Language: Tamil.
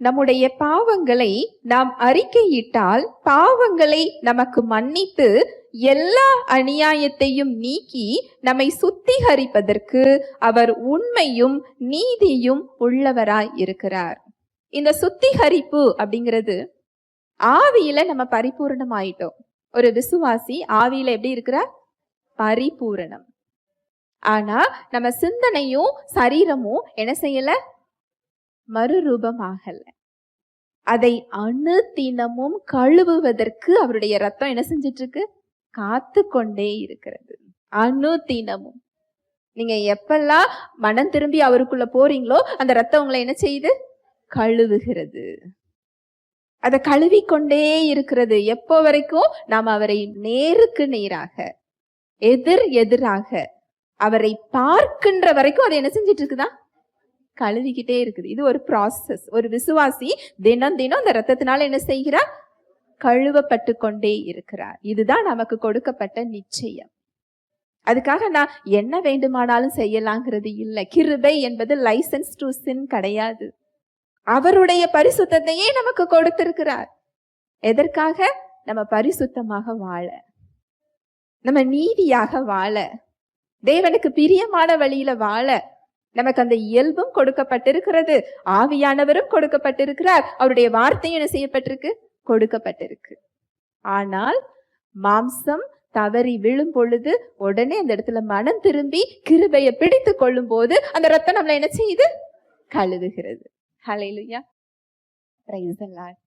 நம்முடைய பாவங்களை நாம் அறிக்கையிட்டால் பாவங்களை நமக்கு மன்னித்து எல்லா அநியாயத்தையும் நீக்கி நம்மை சுத்திகரிப்பதற்கு அவர் உண்மையும் நீதியும் உள்ளவராய் இருக்கிறார். இந்த சுத்திகரிப்பு அப்படிங்கிறது ஆவியில நம்ம பரிபூரணமாயிட்டோம். ஒரு விசுவாசி ஆவியில எப்படி இருக்கிறார்? பரிபூரணம். ஆனா நம்ம சிந்தனையும் சரீரமும் என்ன செய்யல? மறுரூபமாகல. அதை அனுதினமும் கழுவுவதற்கு அவருடைய ரத்தம் என்ன செஞ்சிட்டு இருக்கு? காத்து கொண்டே இருக்கிறது. அனுதினமும் நீங்க எப்பெல்லாம் மனம் திரும்பி அவருக்குள்ள போறீங்களோ அந்த ரத்தம் உங்களை என்ன செய்யுது? கழுவுகிறது. அதை கழுவிக்கொண்டே இருக்கிறது. எப்போ வரைக்கும் நாம் அவரை நேருக்கு நேராக எதிராக அவரை பார்க்கின்ற வரைக்கும் அதை என்ன செஞ்சிட்டு இருக்குதா? கழுவிக்கிட்டே இருக்குது. இது ஒரு ப்ராசஸ். ஒரு விசுவாசி தினம் தினம் அந்த ரத்தத்தினால என்ன செய்கிறார்? கழுவப்பட்டு கொண்டே இருக்கிறார். இதுதான் நமக்கு கொடுக்கப்பட்ட நிச்சயம். அதுக்காக நான் என்ன வேண்டுமானாலும் செய்யலாங்கிறது இல்லை. கிருபை என்பது லைசன்ஸ் டு சின் கிடையாது. அவருடைய பரிசுத்தத்தையே நமக்கு கொடுத்திருக்கிறார். எதற்காக? நம்ம பரிசுத்தமாக வாழ, நம்ம நீதியாக வாழ, தேவனுக்கு பிரியமான வழியில வாழ நமக்கு அந்த இயல்பும் கொடுக்கப்பட்டிருக்கிறது. ஆவியானவரும் கொடுக்கப்பட்டிருக்கிறார். அவருடைய வார்த்தையும் என்ன செய்யப்பட்டிருக்கு? கொடுக்கப்பட்டிருக்கு. ஆனால் மாம்சம் தவறி விழும் பொழுது உடனே அந்த இடத்துல மனம் திரும்பி கிருபையை பிடித்து கொள்ளும் போது அந்த ரத்தம் நம்மளை என்ன செய்யுது? கழுவுகிறது. ஹல்லேலூயா. Praise the Lord.